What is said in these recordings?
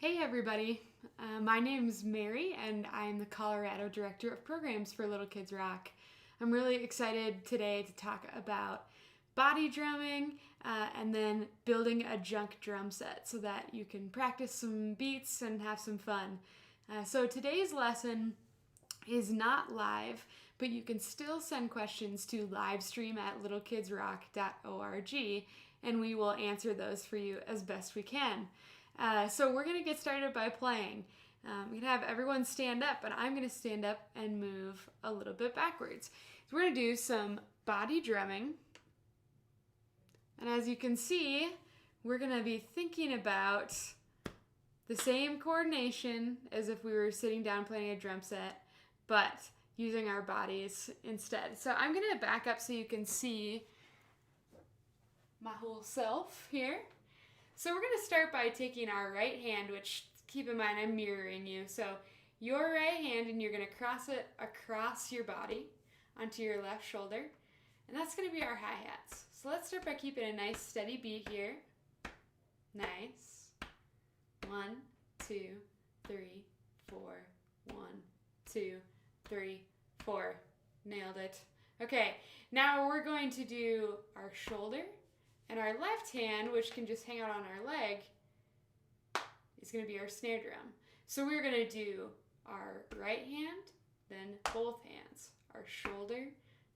Hey everybody, my name's Mary and I'm the Colorado Director of Programs for Little Kids Rock. I'm really excited today to talk about body drumming and then building a junk drum set so that you can practice some beats and have some fun. So today's lesson is not live, but you can still send questions to livestream@littlekidsrock.org and we will answer those for you as best we can. So we're going to get started by playing. I'm going to have everyone stand up, but I'm going to stand up and move a little bit backwards. So we're going to do some body drumming. And as you can see, we're going to be thinking about the same coordination as if we were sitting down playing a drum set, but using our bodies instead. So I'm going to back up so you can see my whole self here. So we're going to start by taking our right hand, which keep in mind I'm mirroring you. So your right hand, and you're going to cross it across your body onto your left shoulder. And that's going to be our hi-hats. So let's start by keeping a nice steady beat here. Nice. 1, 2, 3, 4. 1, 2, 3, 4. Nailed it. Okay, now we're going to do our shoulder. And our left hand, which can just hang out on our leg, is going to be our snare drum. So we're going to do our right hand, then both hands. Our shoulder,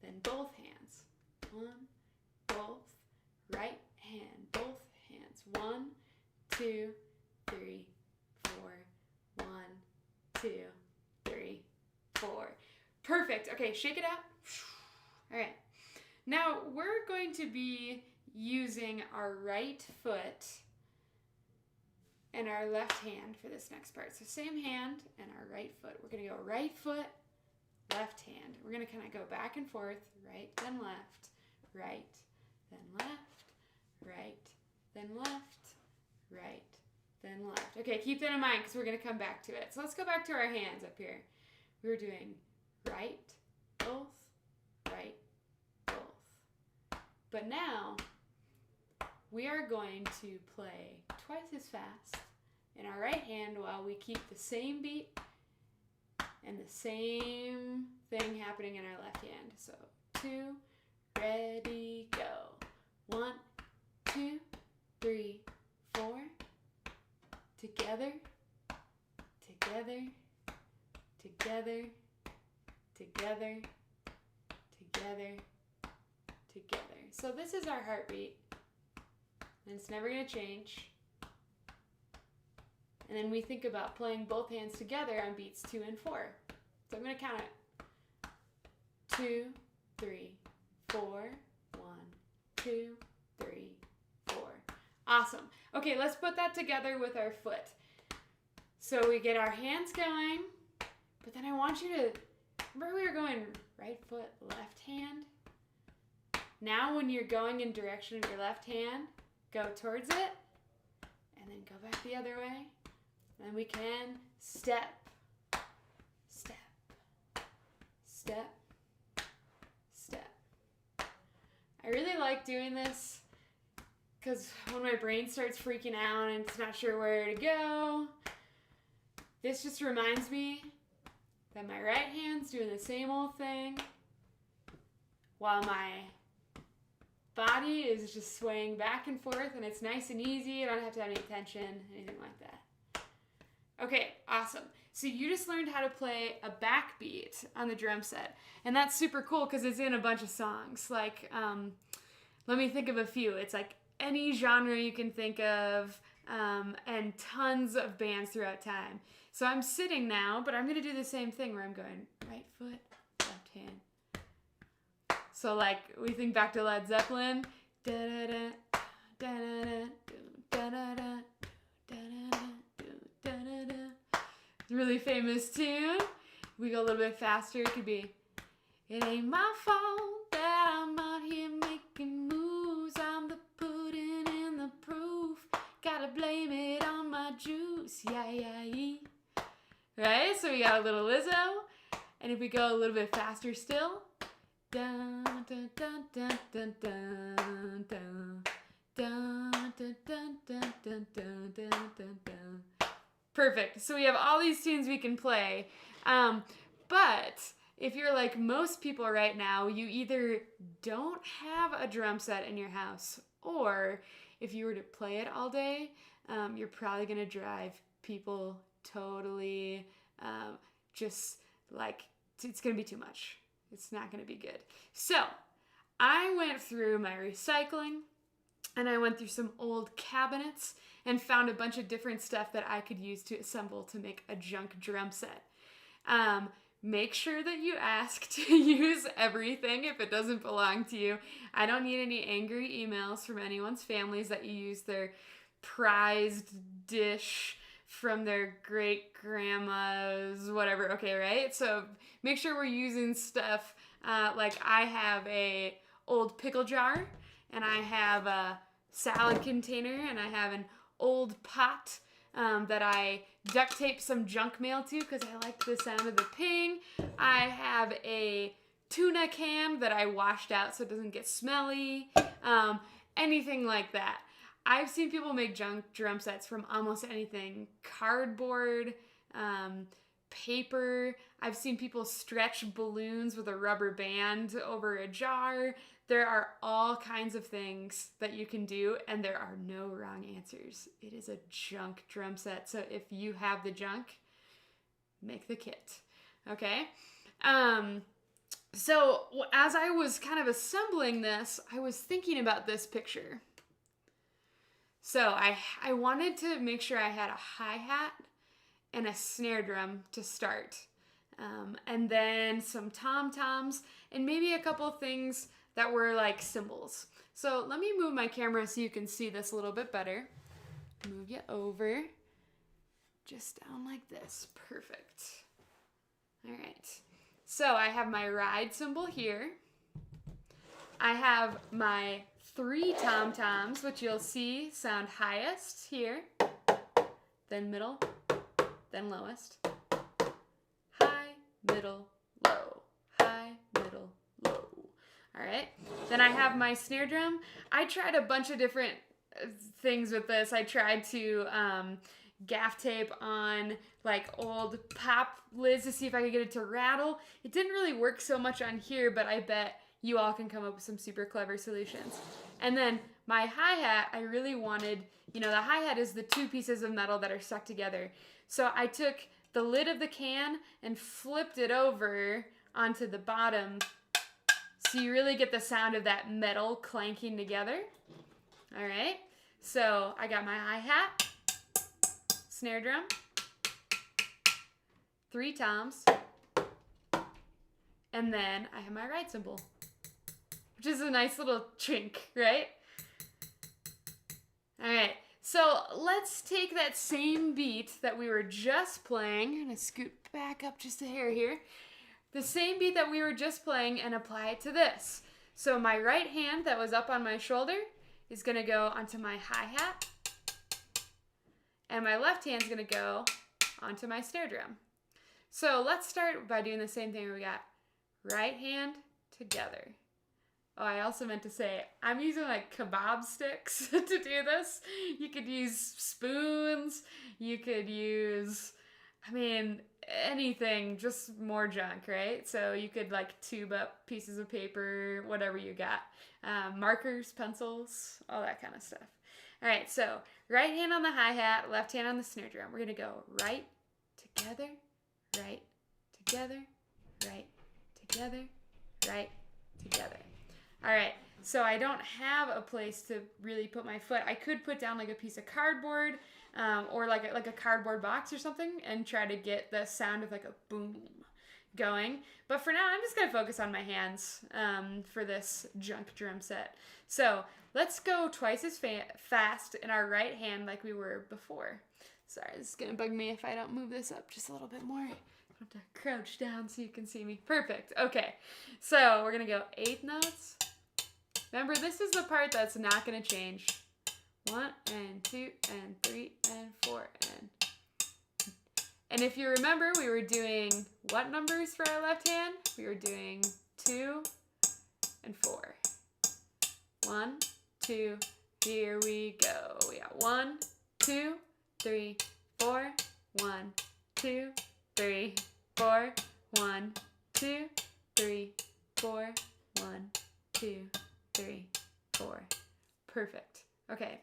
then both hands. 1, both, right hand, both hands. 1, 2, 3, 4. 1, 2, 3, 4. Perfect. Okay, shake it out. All right. Now we're going to be using our right foot and our left hand for this next part. So same hand and our right foot. We're going to go right foot, left hand. We're going to kind of go back and forth, right, then left, right, then left, right, then left, right, then left. Okay, keep that in mind because we're going to come back to it. So let's go back to our hands up here. We were doing right, both, right, both. But now we are going to play twice as fast in our right hand while we keep the same beat and the same thing happening in our left hand. So 2, ready, go. 1, 2, 3, 4. Together, together, together, together, together, together. So this is our heartbeat. And it's never going to change. And then we think about playing both hands together on beats 2 and 4. So I'm going to count it. 2, 3, 4. 1, 2, 3, 4. Awesome. Okay, let's put that together with our foot. So we get our hands going, but then I want you to, remember we were going right foot, left hand? Now when you're going in direction of your left hand, go towards it, and then go back the other way. And we can step, step, step, step. I really like doing this because when my brain starts freaking out and it's not sure where to go, this just reminds me that my right hand's doing the same old thing while my body is just swaying back and forth, and it's nice and easy. I don't have to have any tension, anything like that. Okay, awesome. So you just learned how to play a backbeat on the drum set, and that's super cool because it's in a bunch of songs. Like, let me think of a few. It's like any genre you can think of, and tons of bands throughout time. So I'm sitting now, but I'm going to do the same thing where I'm going right foot, left hand. So like we think back to Led Zeppelin, really famous tune. We go a little bit faster. It could be, it ain't my fault that I'm out here making moves. I'm the pudding in the proof. Gotta blame it on my juice. Yeah, yeah, yeah. Right? So we got a little Lizzo. And if we go a little bit faster still, dun, dun, dun, dun, dun, dun, dun, dun, dun, dun, dun, dun, dun, dun, dun, dun. Perfect. So we have all these tunes we can play. But if you're like most people right now, you either don't have a drum set in your house, or if you were to play it all day, you're probably going to drive people totally just like, it's going to be too much. It's not going to be good. So I went through my recycling and I went through some old cabinets and found a bunch of different stuff that I could use to assemble to make a junk drum set. Make sure that you ask to use everything if it doesn't belong to you. I don't need any angry emails from anyone's families that you use their prized dish from their great grandma's, whatever. Okay, right? So make sure we're using stuff like I have a old pickle jar, and I have a salad container, and I have an old pot that I duct tape some junk mail to because I liked the sound of the ping. I have a tuna can that I washed out so it doesn't get smelly. Anything like that. I've seen people make junk drum sets from almost anything. Cardboard, paper. I've seen people stretch balloons with a rubber band over a jar. There are all kinds of things that you can do, and there are no wrong answers. It is a junk drum set. So if you have the junk, make the kit. Okay? So as I was kind of assembling this, I was thinking about this picture. So I wanted to make sure I had a hi-hat and a snare drum to start. And then some tom-toms and maybe a couple things that were like cymbals. So let me move my camera so you can see this a little bit better. Move you over. Just down like this. Perfect. All right. So I have my ride cymbal here. I have my 3 tom-toms, which you'll see sound highest here, then middle, then lowest. High, middle, low. High, middle, low. All right. Then I have my snare drum. I tried a bunch of different things with this. I tried to gaff tape on like old pop lids to see if I could get it to rattle. It didn't really work so much on here, but I bet you all can come up with some super clever solutions. And then my hi-hat, I really wanted, the hi-hat is the 2 pieces of metal that are stuck together. So I took the lid of the can and flipped it over onto the bottom so you really get the sound of that metal clanking together. All right, so I got my hi-hat, snare drum, 3 toms, and then I have my ride cymbal, which is a nice little chink, right? All right, so let's take that same beat that we were just playing. I'm gonna scoot back up just a hair here. The same beat that we were just playing and apply it to this. So my right hand that was up on my shoulder is gonna go onto my hi-hat, and my left hand's gonna go onto my snare drum. So let's start by doing the same thing. We got right hand together. Oh, I also meant to say, I'm using like kebab sticks to do this. You could use spoons, you could use, anything, just more junk, right? So you could like tube up pieces of paper, whatever you got. Markers, pencils, all that kind of stuff. All right, so right hand on the hi-hat, left hand on the snare drum. We're gonna go right, together, right, together, right, together, right, together. All right, so I don't have a place to really put my foot. I could put down like a piece of cardboard or like a cardboard box or something and try to get the sound of like a boom going. But for now, I'm just gonna focus on my hands for this junk drum set. So let's go twice as fast in our right hand like we were before. Sorry, this is gonna bug me if I don't move this up just a little bit more. I have to crouch down so you can see me. Perfect, okay. So we're gonna go 8 notes. Remember, this is the part that's not gonna change. 1 and 2 and 3 and 4 and if you remember, we were doing what numbers for our left hand? We were doing 2 and 4. 1, 2, here we go. We got 1, 2, 3, 4, 1, 2, 3, 4. 1, 2, 3, 4. 1, 2, 3, 4. Perfect. Okay.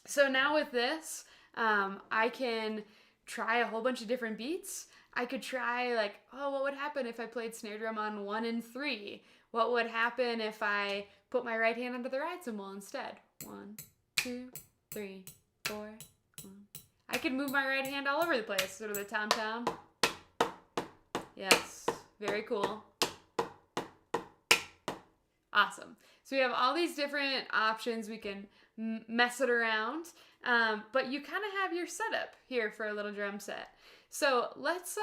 So now with this, I can try a whole bunch of different beats. I could try like, oh, what would happen if I played snare drum on 1 and 3? What would happen if I put my right hand under the ride cymbal instead? 1, 2, 3, 4, 1. I could move my right hand all over the place. Sort of the tom-tom. Yes, very cool. Awesome. So we have all these different options. We can mess it around, but you kind of have your setup here for a little drum set. So let's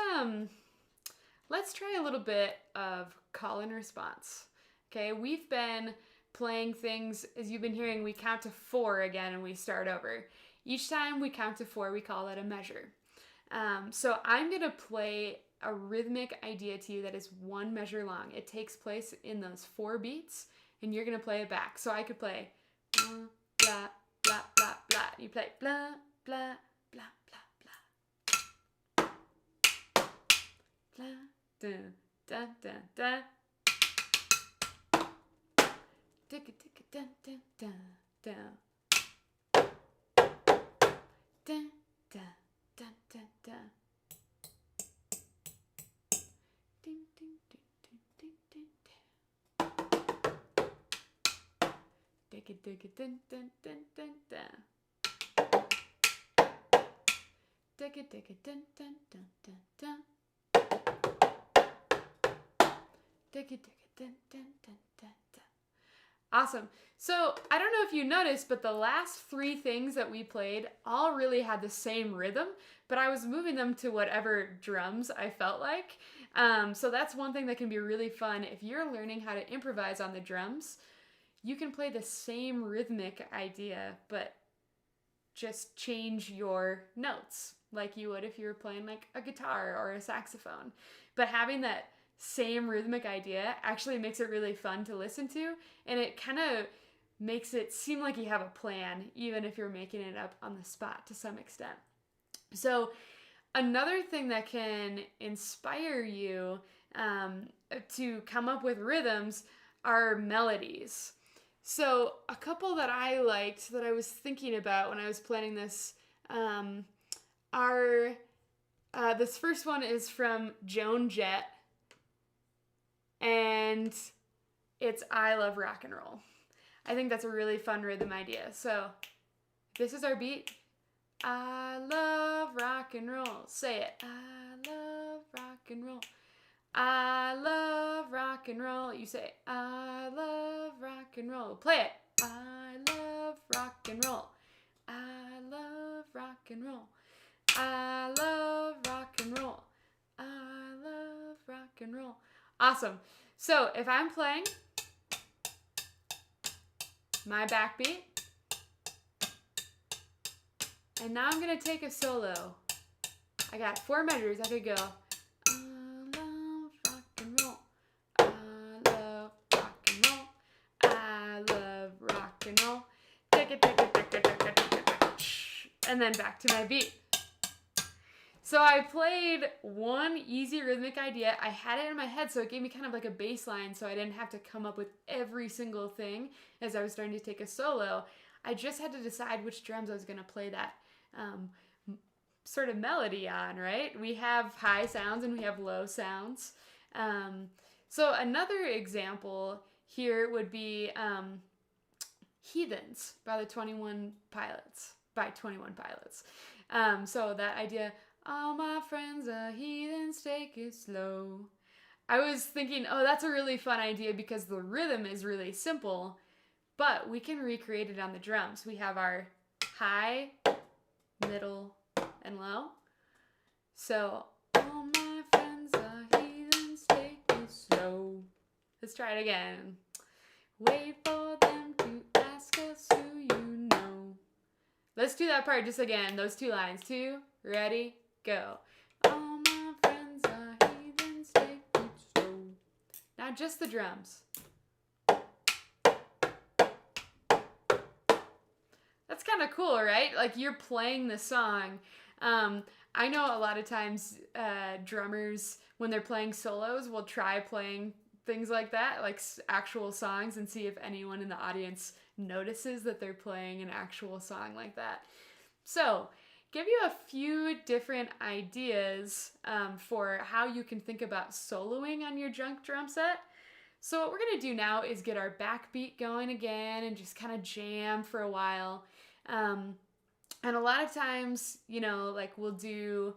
try a little bit of call and response. Okay, we've been playing things, as you've been hearing, we count to 4 again and we start over. Each time we count to 4, we call that a measure. So I'm gonna play a rhythmic idea to you that is 1 measure long. It takes place in those 4 beats, and you're gonna play it back. So I could play blah, blah, blah, blah, blah. You play blah, blah, blah, blah, blah. Blah, dun, dun, dun, dun. Digga, digga, dun, dun, dun, dun. Dun, dun, dun, dun, dun. Ding, ding, ding, ding, ding, ding, ding. Digga, digga, dun, dun, dun, dun, dun. Digga, digga, dun, dun, dun, dun, dun. Digga, digga, dun, dun, dun, dun, dun. Awesome. So I don't know if you noticed, but the last 3 things that we played all really had the same rhythm, but I was moving them to whatever drums I felt like. So that's one thing that can be really fun. If you're learning how to improvise on the drums, you can play the same rhythmic idea, but just change your notes like you would if you were playing like a guitar or a saxophone. But having that same rhythmic idea actually makes it really fun to listen to, and it kind of makes it seem like you have a plan, even if you're making it up on the spot to some extent. So another thing that can inspire you to come up with rhythms are melodies. So a couple that I liked that I was thinking about when I was planning this are this first one is from Joan Jett, and it's I Love Rock and Roll. I think that's a really fun rhythm idea. So this is our beat. I love rock and roll. Say it. I love rock and roll. I love rock and roll. You say, I love rock and roll. Play it. I love rock and roll. I love rock and roll. I love rock and roll. I love rock and roll. Awesome. So if I'm playing my backbeat, and now I'm going to take a solo. I got 4 measures. I could go, I love rock and roll. I love rock and roll. I love rock and roll. And then back to my beat. So I played one easy rhythmic idea. I had it in my head, so it gave me kind of like a bass line, so I didn't have to come up with every single thing as I was starting to take a solo. I just had to decide which drums I was going to play that sort of melody on, right? We have high sounds and we have low sounds. So another example here would be Heathens by 21 Pilots. So that idea, all my friends are heathens, take it slow. I was thinking, oh, that's a really fun idea because the rhythm is really simple, but we can recreate it on the drums. We have our high, middle, and low. So, all my friends are heathens, take it slow. Let's try it again. Wait for them to ask us who you know. Let's do that part just again, those 2 lines. 2, ready, go. All my friends are heathens, take it slow. Now just the drums. That's kind of cool, right? Like you're playing the song I know a lot of times drummers, when they're playing solos, will try playing things like that, like actual songs, and see if anyone in the audience notices that they're playing an actual song like that. So, give you a few different ideas for how you can think about soloing on your junk drum set. So what we're going to do now is get our backbeat going again and just kind of jam for a while. And a lot of times, like we'll do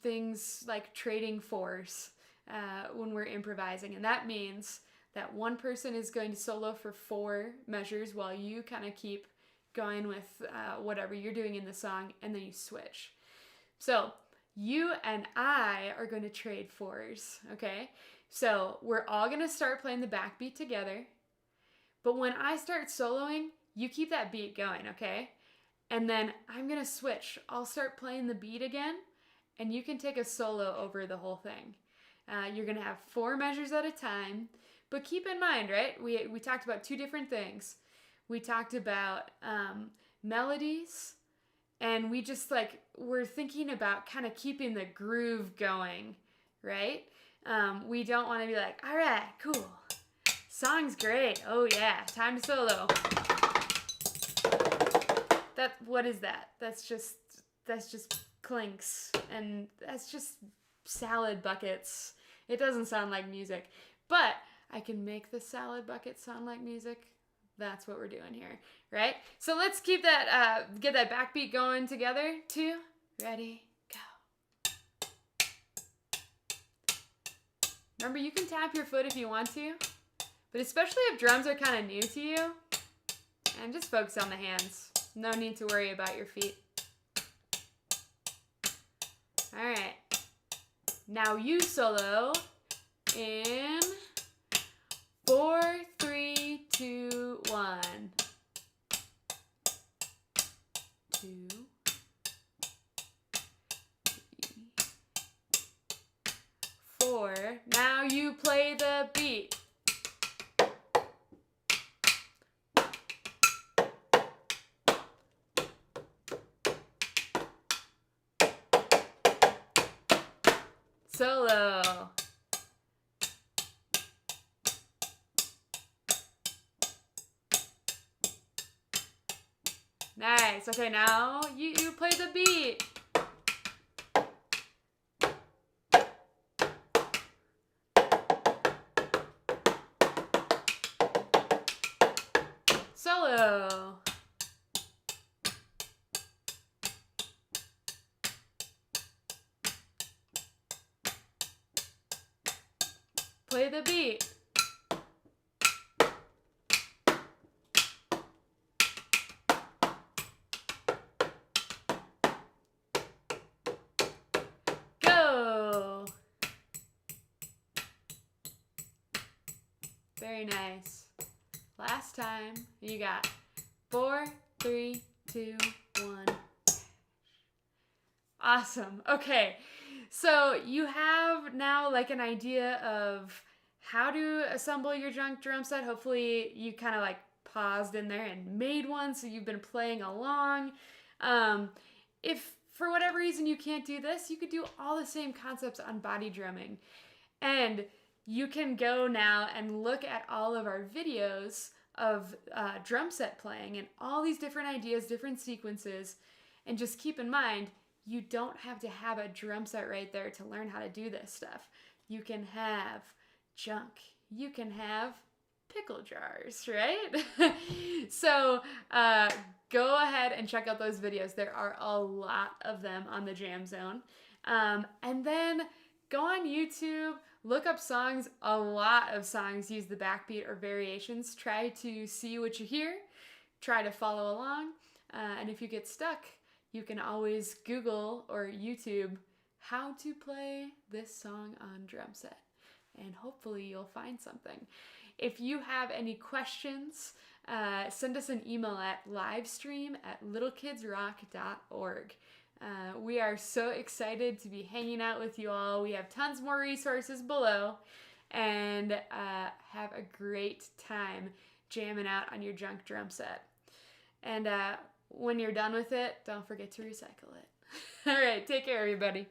things like trading fours when we're improvising. And that means that one person is going to solo for 4 measures while you kind of keep going with whatever you're doing in the song, and then you switch. So you and I are going to trade 4s, okay? So we're all going to start playing the backbeat together, but when I start soloing, you keep that beat going, okay? And then I'm going to switch. I'll start playing the beat again, and you can take a solo over the whole thing. You're going to have 4 measures at a time, but keep in mind, right? We talked about 2 different things. We talked about melodies, and we're thinking about kind of keeping the groove going, right? We don't want to be like, all right, cool, song's great, oh yeah, time to solo. What is that? That's just clinks, and that's just salad buckets. It doesn't sound like music, but I can make the salad bucket sound like music. That's what we're doing here, right? So let's keep that, get that backbeat going together. 2, ready, go. Remember, you can tap your foot if you want to, but especially if drums are kind of new to you, and just focus on the hands. No need to worry about your feet. All right. Now you solo in 4, 3, 2, 1. 2, 3, 4. Now you play the beat. Solo. Nice. Okay, now you play the beat. Solo. Play the beat. Go. Very nice. Last time. You got 4, 3, 2, 1. Awesome. Okay. So you have now like an idea of how to assemble your junk drum set. Hopefully you kind of like paused in there and made one, so you've been playing along. If for whatever reason you can't do this, you could do all the same concepts on body drumming. And you can go now and look at all of our videos of drum set playing and all these different ideas, different sequences, and just keep in mind, you don't have to have a drum set right there to learn how to do this stuff. You can have junk. You can have pickle jars, right? So go ahead and check out those videos. There are a lot of them on the Jam Zone. And then go on YouTube, look up songs. A lot of songs use the backbeat or variations. Try to see what you hear. Try to follow along. And if you get stuck, you can always Google or YouTube how to play this song on drum set, and hopefully you'll find something. If you have any questions, send us an email at livestream@littlekidsrock.org. We are so excited to be hanging out with you all. We have tons more resources below, and have a great time jamming out on your junk drum set. And when you're done with it, don't forget to recycle it. All right, take care, everybody.